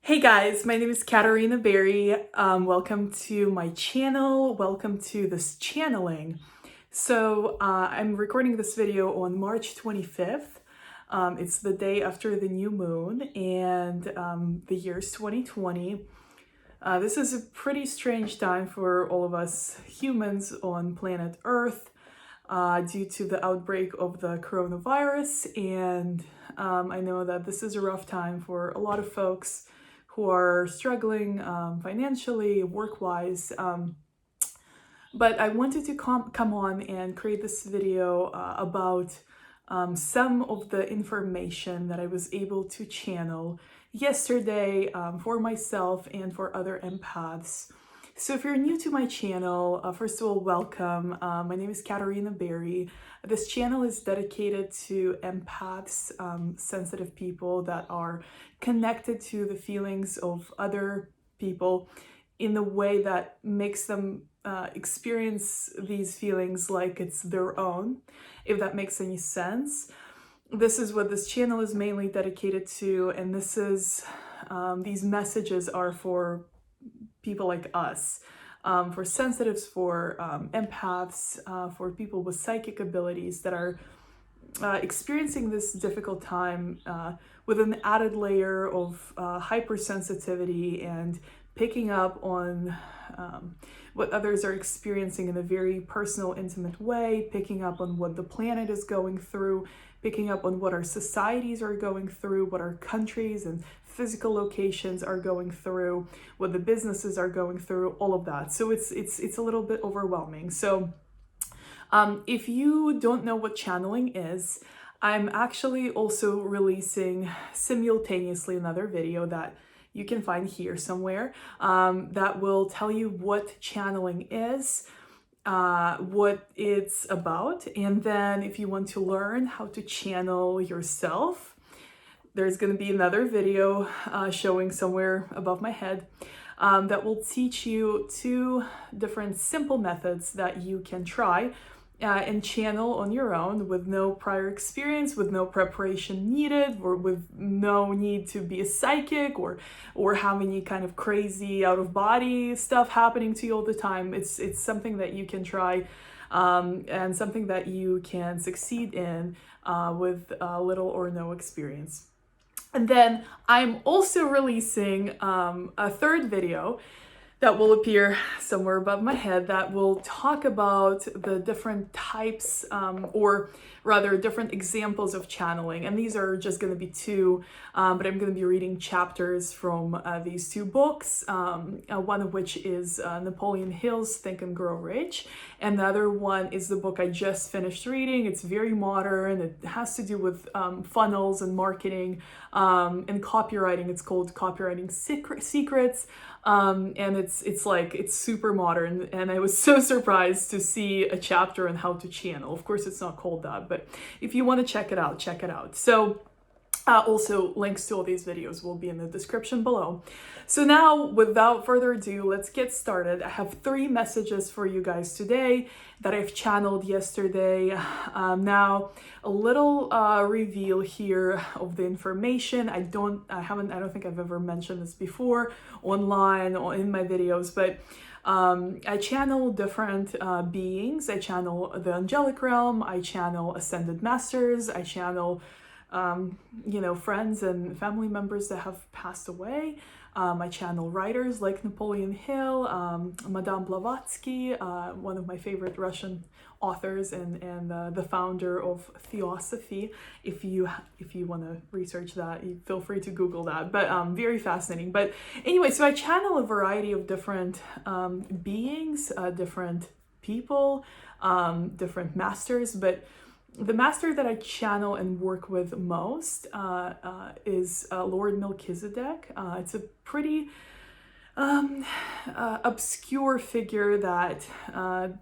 Hey guys, my name is Katarina Berry. Welcome to my channel. Welcome to this channeling. I'm recording this video on March 25th. It's the day after the new moon and the year's 2020. This is a pretty strange time for all of us humans on planet Earth due to the outbreak of the coronavirus. And I know that this is a rough time for a lot of folks who are struggling financially, work-wise. But I wanted to come on and create this video about some of the information that I was able to channel yesterday for myself and for other empaths. So if you're new to my channel, first of all, welcome. My name is Katarina Berry. This channel is dedicated to empaths, sensitive people that are connected to the feelings of other people in a way that makes them experience these feelings like it's their own, if that makes any sense. This is what this channel is mainly dedicated to, and this is these messages are for people like us, for sensitives, for empaths, for people with psychic abilities that are experiencing this difficult time with an added layer of hypersensitivity and picking up on what others are experiencing in a very personal, intimate way, picking up on what the planet is going through, picking up on what our societies are going through, what our countries and physical locations are going through, what the businesses are going through, all of that. So it's a little bit overwhelming. So if you don't know what channeling is, I'm actually also releasing simultaneously another video that you can find here somewhere that will tell you what channeling is, what it's about, and then if you want to learn how to channel yourself, there's going to be another video showing somewhere above my head that will teach you 2 different simple methods that you can try and channel on your own with no prior experience, with no preparation needed, or with no need to be a psychic or have any kind of crazy out-of-body stuff happening to you all the time. It's something that you can try and something that you can succeed in with little or no experience. And then I'm also releasing a third video that will appear somewhere above my head that will talk about the different types or rather different examples of channeling. And these are just going to be 2, but I'm going to be reading chapters from these 2 books, one of which is Napoleon Hill's Think and Grow Rich. And the other one is the book I just finished reading. It's very modern. It has to do with funnels and marketing and copywriting. It's called Copywriting Secrets. And it's super modern, and I was so surprised to see a chapter on how to channel. Of course, it's not called that, but if you want to check it out, check it out. So also, links to all these videos will be in the description below. So now, without further ado, let's get started. I have 3 messages for you guys today that I've channeled yesterday. Now, a little reveal here of the information. I don't think I've ever mentioned this before online or in my videos, but I channel different beings. I channel the angelic realm. I channel ascended masters. I channel friends and family members that have passed away. I channel writers like Napoleon Hill, Madame Blavatsky, one of my favorite Russian authors and the founder of Theosophy. If you want to research that, you feel free to Google that, but very fascinating. But anyway, so I channel a variety of different beings, different people, different masters, but the master that I channel and work with most is Lord Melchizedek. It's a pretty obscure figure that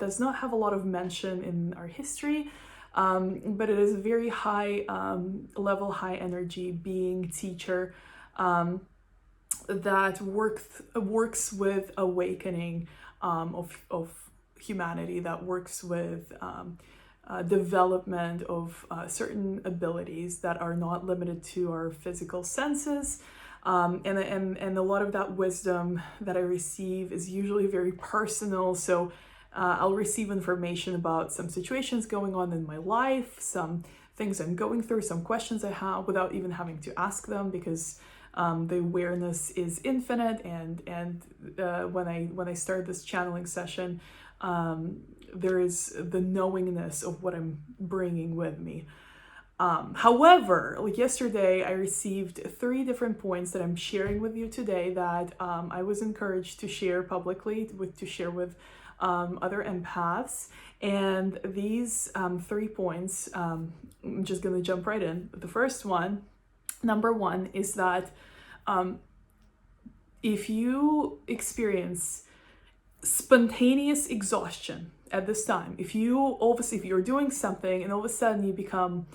does not have a lot of mention in our history, but it is a very high level, high energy being, teacher that works with awakening of humanity, that works with development of certain abilities that are not limited to our physical senses, And a lot of that wisdom that I receive is usually very personal. So I'll receive information about some situations going on in my life, some things I'm going through, some questions I have without even having to ask them, because the awareness is infinite. And when I start this channeling session, there is the knowingness of what I'm bringing with me. However, like yesterday, I received 3 different points that I'm sharing with you today that I was encouraged to share publicly, to share with other empaths. And these 3 points, I'm just going to jump right in. The first one, number 1, is that if you experience spontaneous exhaustion at this time, if you're doing something and all of a sudden you become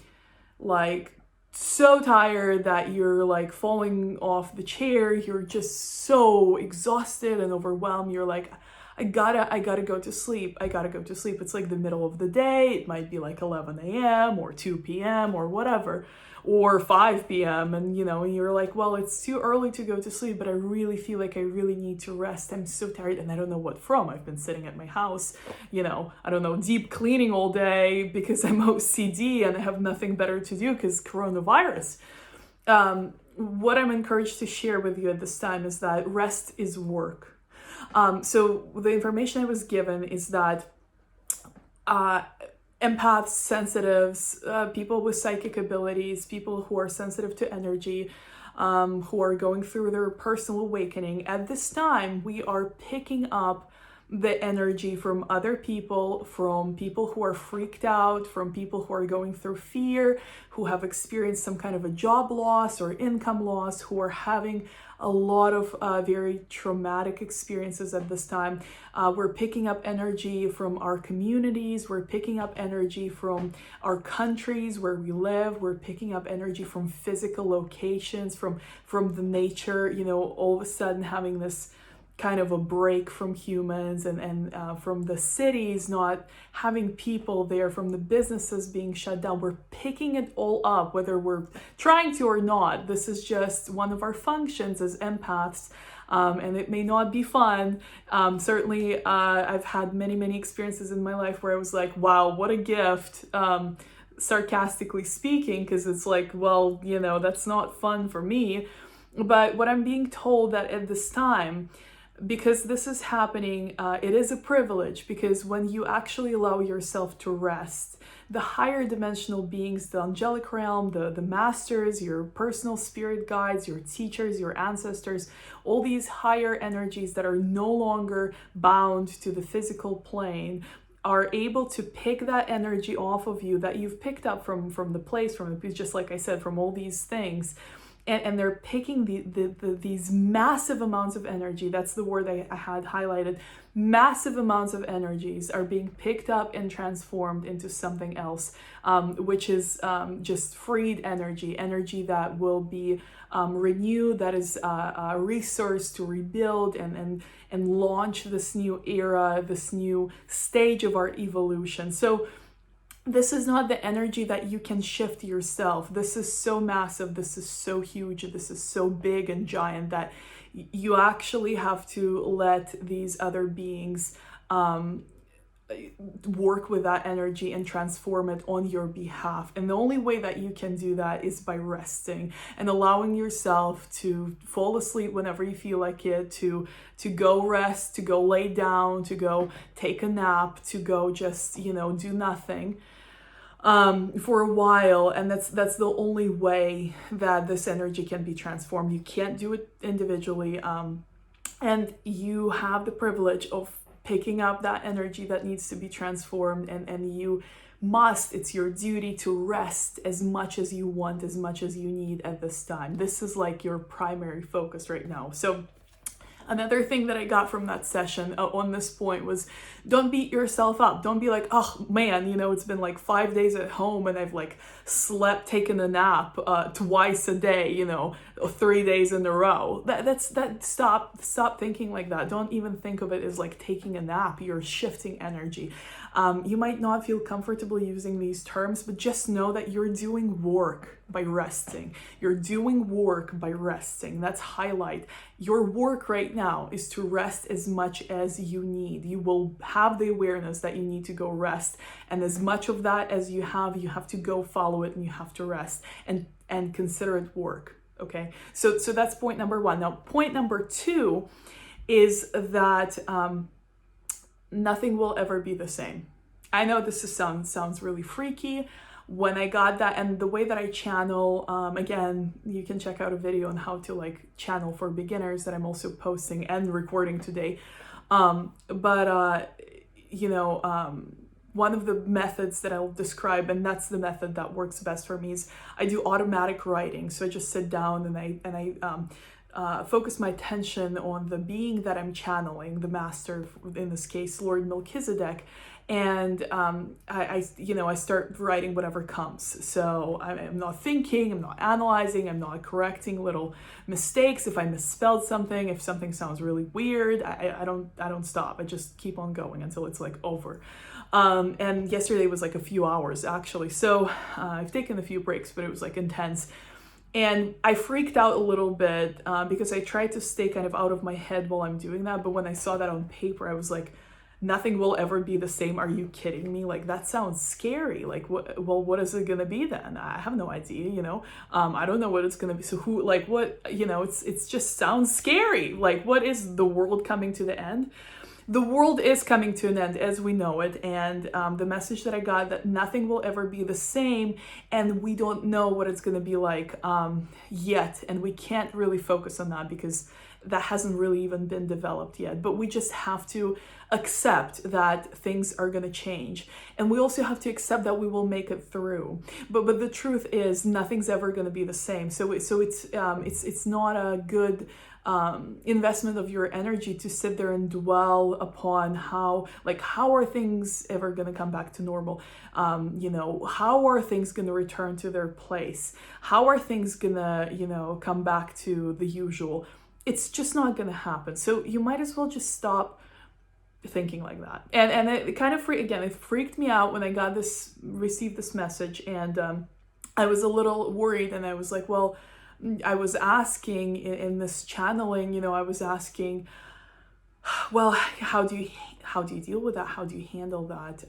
like so tired that you're like falling off the chair, you're just so exhausted and overwhelmed, you're like, I gotta go to sleep. It's like the middle of the day. It might be like 11 a.m. or 2 p.m. or whatever, or 5 p.m. And you're like, well, it's too early to go to sleep, but I really feel like I really need to rest. I'm so tired and I don't know what from. I've been sitting at my house, I don't know, deep cleaning all day because I'm OCD and I have nothing better to do because coronavirus. What I'm encouraged to share with you at this time is that rest is work. So the information I was given is that empaths, sensitives, people with psychic abilities, people who are sensitive to energy, who are going through their personal awakening, at this time, we are picking up the energy from other people, from people who are freaked out, from people who are going through fear, who have experienced some kind of a job loss or income loss, who are having a lot of very traumatic experiences at this time. We're picking up energy from our communities. We're picking up energy from our countries where we live. We're picking up energy from physical locations, from the nature, all of a sudden having this kind of a break from humans and from the cities not having people there, from the businesses being shut down. We're picking it all up, whether we're trying to or not. This is just one of our functions as empaths, and it may not be fun. Certainly, I've had many experiences in my life where I was like, wow, what a gift. Sarcastically speaking, because it's like, well, that's not fun for me. But what I'm being told that at this time, because this is happening, it is a privilege, because when you actually allow yourself to rest, the higher dimensional beings, the angelic realm, the masters, your personal spirit guides, your teachers, your ancestors, all these higher energies that are no longer bound to the physical plane, are able to pick that energy off of you that you've picked up from the place, just like I said, from all these things. And they're picking these massive amounts of energy. That's the word I had highlighted. Massive amounts of energies are being picked up and transformed into something else, which is just freed energy that will be renewed, that is a resource to rebuild and launch this new era, this new stage of our evolution. So this is not the energy that you can shift yourself. This is so massive. This is so huge. This is so big and giant that you actually have to let these other beings work with that energy and transform it on your behalf. And the only way that you can do that is by resting and allowing yourself to fall asleep whenever you feel like it, to go rest, to go lay down, to go take a nap, to go just, do nothing for a while. And that's the only way that this energy can be transformed. You can't do it individually. And you have the privilege of picking up that energy that needs to be transformed, and you must, it's your duty to rest as much as you want, as much as you need at this time. This is like your primary focus right now. So another thing that I got from that session on this point was, don't beat yourself up. Don't be like, oh man, it's been like 5 days at home and I've like taken a nap twice a day, 3 days in a row. Stop thinking like that. Don't even think of it as like taking a nap. You're shifting energy. You might not feel comfortable using these terms, but just know that you're doing work. by resting. You're doing work by resting. That's highlight. Your work right now is to rest as much as you need. You will have the awareness that you need to go rest. And as much of that as you have to go follow it and you have to rest and consider it work. Okay, so that's point number one. Now, point number two is that nothing will ever be the same. I know this sounds really freaky. When I got that, and the way that I channel, again, you can check out a video on how to like channel for beginners that I'm also posting and recording today. One of the methods that I'll describe, and that's the method that works best for me, is I do automatic writing. So I just sit down and I focus my attention on the being that I'm channeling, the master, in this case, Lord Melchizedek. And I start writing whatever comes. So I'm not thinking, I'm not analyzing, I'm not correcting little mistakes. If I misspelled something, if something sounds really weird, I don't stop. I just keep on going until it's like over. And yesterday was like a few hours actually. So I've taken a few breaks, but it was like intense. And I freaked out a little bit because I tried to stay kind of out of my head while I'm doing that. But when I saw that on paper, I was like, nothing will ever be the same. Are you kidding me? Like, that sounds scary. Like, what is it gonna be then? I have no idea, I don't know what it's gonna be. So who, like, what, it's just sounds scary. Like, what is the world coming to the end? The world is coming to an end as we know it. And the message that I got, that nothing will ever be the same, and we don't know what it's gonna be like yet. And we can't really focus on that because that hasn't really even been developed yet. But we just have to accept that things are going to change, and we also have to accept that we will make it through. But the truth is, nothing's ever going to be the same. So it's not a good investment of your energy to sit there and dwell upon how are things ever going to come back to normal? How are things going to return to their place? How are things going to come back to the usual? It's just not going to happen. So you might as well just stop thinking like that. And it kind of it freaked me out when I received this message, and I was a little worried, and I was like, well, I was asking in this channeling, I was asking, well, how do you deal with that? How do you handle that?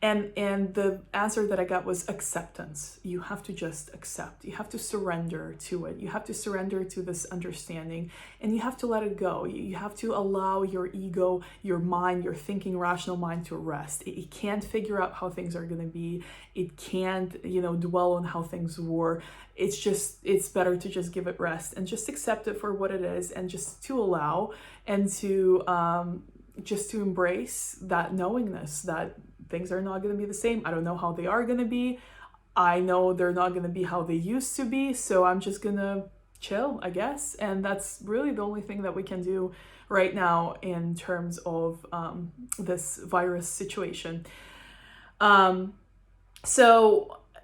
And the answer that I got was acceptance. You have to just accept. You have to surrender to it. You have to surrender to this understanding, and you have to let it go. You have to allow your ego, your mind, your thinking, rational mind to rest. It can't figure out how things are going to be. It can't, dwell on how things were. It's better to just give it rest and just accept it for what it is, and just to allow and to just to embrace that knowingness that things are not going to be the same. I don't know how they are going to be. I know they're not going to be how they used to be. So I'm just going to chill, I guess. And that's really the only thing that we can do right now in terms of this virus situation.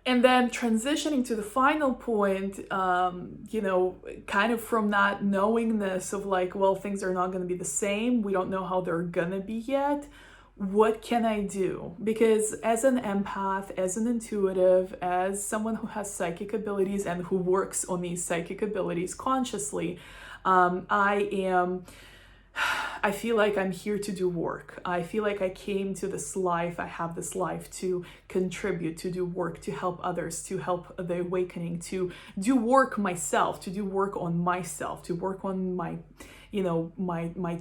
And then transitioning to the final point, kind of from that knowingness of like, well, things are not going to be the same. We don't know how they're going to be yet. What can I do? Because as an empath, as an intuitive, as someone who has psychic abilities and who works on these psychic abilities consciously, I feel like I'm here to do work. I feel like I came to this life, I have this life to contribute, to do work, to help others, to help the awakening, to do work myself, to do work on myself, to work on my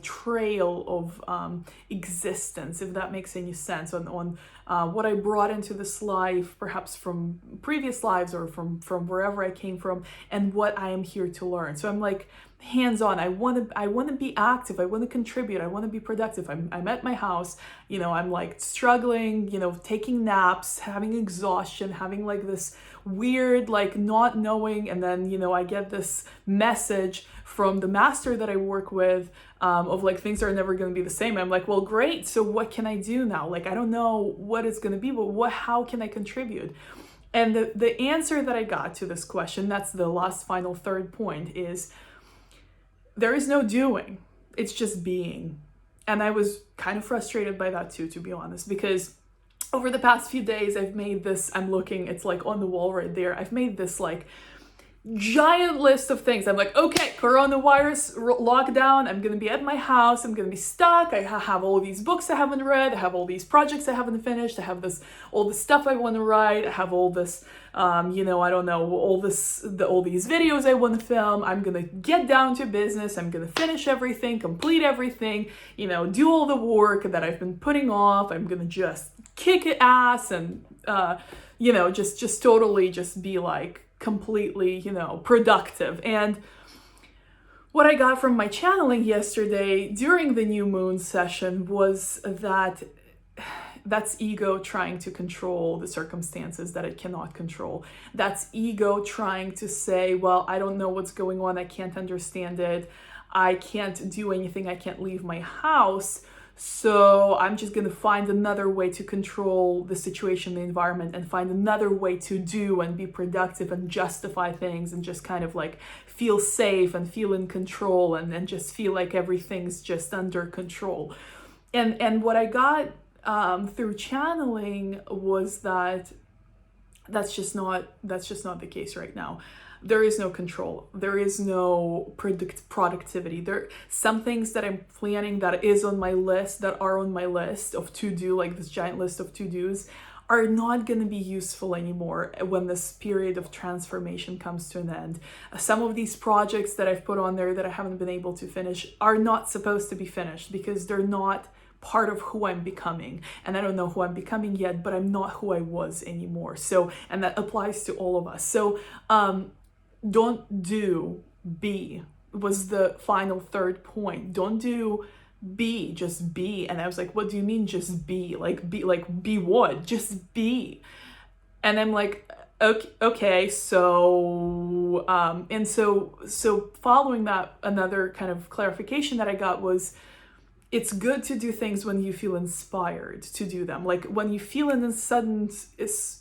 trail of existence, if that makes any sense, on what I brought into this life, perhaps from previous lives or from wherever I came from, and what I am here to learn. So I'm like hands-on. I want to be active. I want to contribute. I want to be productive. I'm at my house, I'm like struggling, taking naps, having exhaustion, having like this weird, like not knowing. And then, I get this message from the master that I work with of like, things are never going to be the same. I'm like, well, great. So what can I do now? Like, I don't know what it's going to be, but how can I contribute? And the answer that I got to this question, that's the last final third point, is there is no doing. It's just being. And I was kind of frustrated by that too, to be honest, because over the past few days, I've made this, I'm looking, it's like on the wall right there. I've made this like giant list of things. I'm like, okay, coronavirus lockdown, I'm gonna be at my house, I'm gonna be stuck, I have all these books I haven't read, I have all these projects I haven't finished, I have this, all the stuff I want to write, I have all this, you know, I don't know, all these videos I want to film. I'm gonna get down to business, I'm gonna finish everything, complete everything, you know, do all the work that I've been putting off. I'm gonna just kick ass and, you know, just totally just be like, completely, you know, productive. And what I got from my channeling yesterday during the new moon session was that that's ego trying to control the circumstances that it cannot control. That's ego trying to say, well, I don't know what's going on, I can't understand it, I can't do anything, I can't leave my house, so I'm just going to find another way to control the situation, the environment, and find another way to do and be productive and justify things and just kind of like feel safe and feel in control and just feel like everything's just under control. And what I got through channeling was that that's just not the case right now. There is no control. There is no productivity. There some things that I'm planning that is on my list, that are on my list of to-do, like this giant list of to-dos, are not going to be useful anymore when this period of transformation comes to an end. Some of these projects that I've put on there that I haven't been able to finish are not supposed to be finished because they're not part of who I'm becoming. And I don't know who I'm becoming yet, but I'm not who I was anymore. So, and that applies to all of us. So, don't do, be was the final third point. Don't do be, just be. And I was like, what do you mean just be? Like be what? Just be. And I'm like, okay, so and so following that, another kind of clarification that I got was, it's good to do things when you feel inspired to do them. Like when you feel in a sudden,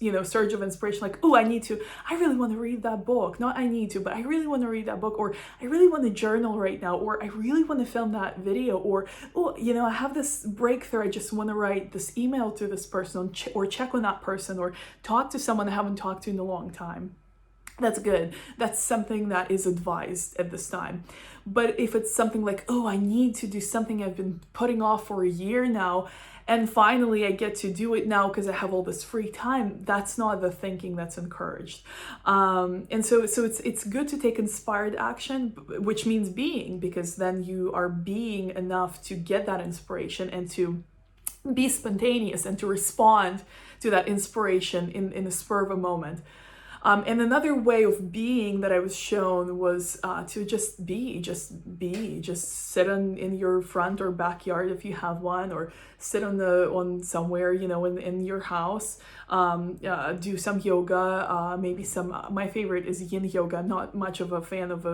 you know, surge of inspiration, like, oh, I really want to read that book. Not I need to, but I really want to read that book, or I really want to journal right now, or I really want to film that video, or, oh, you know, I have this breakthrough. I just want to write this email to this person, or check on that person, or talk to someone I haven't talked to in a long time. That's good. That's something that is advised at this time. But if it's something like, oh, I need to do something I've been putting off for a year now, and finally I get to do it now because I have all this free time, that's not the thinking that's encouraged. And so it's good to take inspired action, which means being, because then you are being enough to get that inspiration and to be spontaneous and to respond to that inspiration in the spur of a moment. And another way of being that I was shown was to just sit in your front or backyard if you have one, or sit on somewhere, you know, in your house, do some yoga, maybe my favorite is yin yoga. I'm not much of a fan of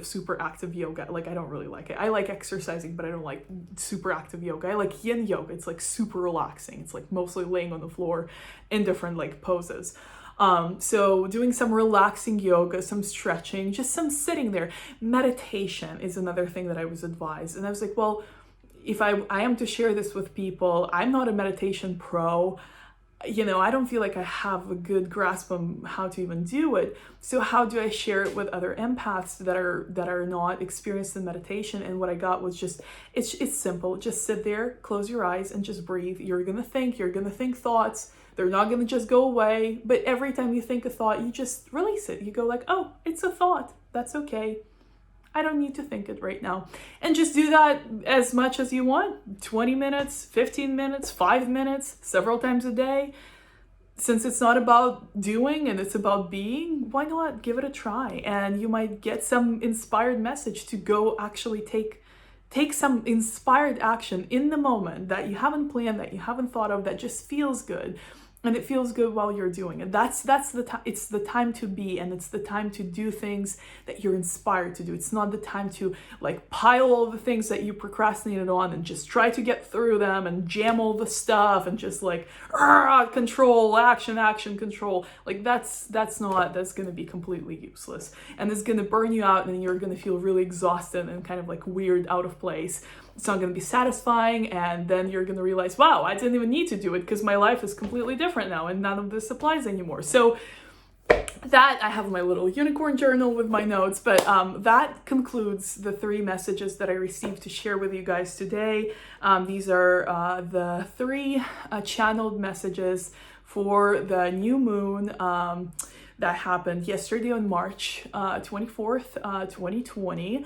super active yoga. Like, I don't really like it. I like exercising, but I don't like super active yoga. I like yin yoga. It's like super relaxing. It's like mostly laying on the floor in different like poses. So doing some relaxing yoga, some stretching, just some sitting there. Meditation is another thing that I was advised. And I was like, well, if I am to share this with people, I'm not a meditation pro. You know, I don't feel like I have a good grasp on how to even do it. So how do I share it with other empaths that are not experienced in meditation? And what I got was just, it's simple. Just sit there, close your eyes, and just breathe. You're gonna think thoughts. They're not going to just go away, but every time you think a thought, you just release it. You go like, oh, it's a thought. That's okay. I don't need to think it right now. And just do that as much as you want. 20 minutes, 15 minutes, 5 minutes, several times a day. Since it's not about doing and it's about being, why not give it a try? And you might get some inspired message to go actually take some inspired action in the moment that you haven't planned, that you haven't thought of, that just feels good. And it feels good while you're doing it. That's the time. It's the time to be, and it's the time to do things that you're inspired to do. It's not the time to like pile all the things that you procrastinated on and just try to get through them and jam all the stuff and just like control, action, control. Like that's going to be completely useless, and it's going to burn you out, and you're going to feel really exhausted and kind of like weird, out of place. it's not going to be satisfying, and then you're going to realize, wow, I didn't even need to do it because my life is completely different now and none of this applies anymore. So that, I have my little unicorn journal with my notes, but that concludes the 3 messages that I received to share with you guys today. These are the 3 channeled messages for the new moon that happened yesterday on March 24th, 2020.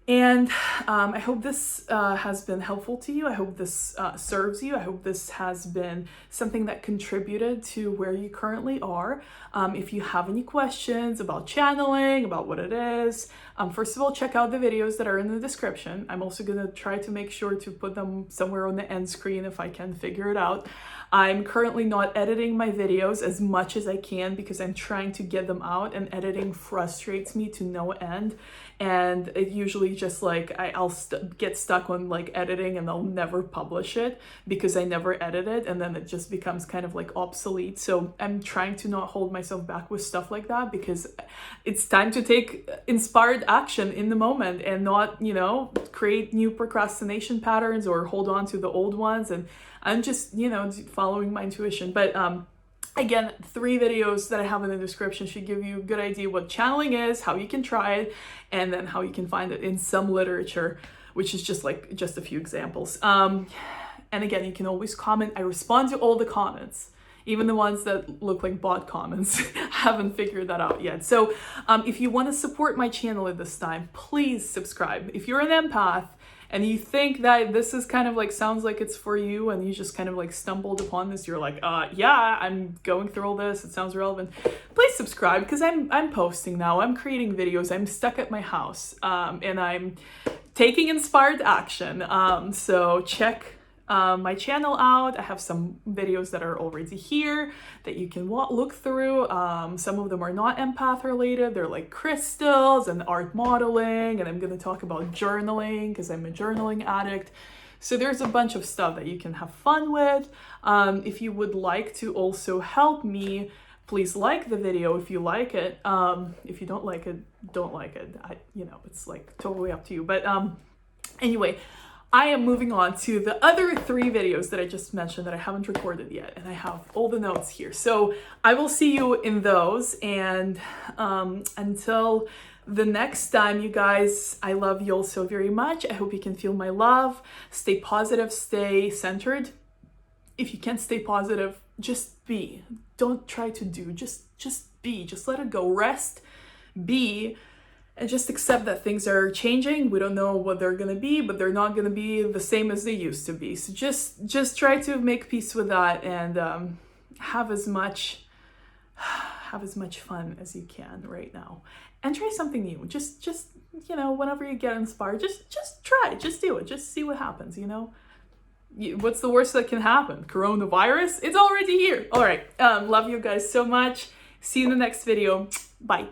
And I hope this has been helpful to you. I hope this serves you. I hope this has been something that contributed to where you currently are. If you have any questions about channeling, about what it is, first of all, check out the videos that are in the description. I'm also going to try to make sure to put them somewhere on the end screen if I can figure it out. I'm currently not editing my videos as much as I can because I'm trying to get them out, and editing frustrates me to no end. And it usually just like I'll get stuck on like editing and I'll never publish it because I never edit it, and then it just becomes kind of like obsolete. So I'm trying to not hold myself back with stuff like that because it's time to take inspired action in the moment and not, you know, create new procrastination patterns or hold on to the old ones. And I'm just, you know, following my intuition. But again, 3 videos that I have in the description should give you a good idea what channeling is, how you can try it, and then how you can find it in some literature, which is just a few examples. And again, you can always comment. I respond to all the comments, even the ones that look like bot comments. I haven't figured that out yet. So if you want to support my channel at this time, please subscribe. If you're an empath and you think that this is kind of like, sounds like it's for you, and you just kind of like stumbled upon this, you're like, yeah, I'm going through all this, it sounds relevant, please subscribe, because I'm posting now, I'm creating videos, I'm stuck at my house, and I'm taking inspired action. So check my channel out. I have some videos that are already here that you can look through. Some of them are not empath related. They're like crystals and art modeling, and I'm going to talk about journaling because I'm a journaling addict. So there's a bunch of stuff that you can have fun with. If you would like to also help me, please like the video if you like it. If you don't like it, don't like it. You know, it's like totally up to you. But anyway, I am moving on to the other 3 videos that I just mentioned that I haven't recorded yet, and I have all the notes here. So I will see you in those, and until the next time, you guys, I love you all so very much. I hope you can feel my love. Stay positive, stay centered. If you can't stay positive, just be. Don't try to do, just be. Just let it go. Rest, be. And just accept that things are changing. We don't know what they're gonna be, but they're not gonna be the same as they used to be. So just try to make peace with that, and have as much fun as you can right now. And try something new. Just you know, whenever you get inspired, just try, just do it, just see what happens. You know, what's the worst that can happen? Coronavirus? It's already here. All right. Love you guys so much. See you in the next video. Bye.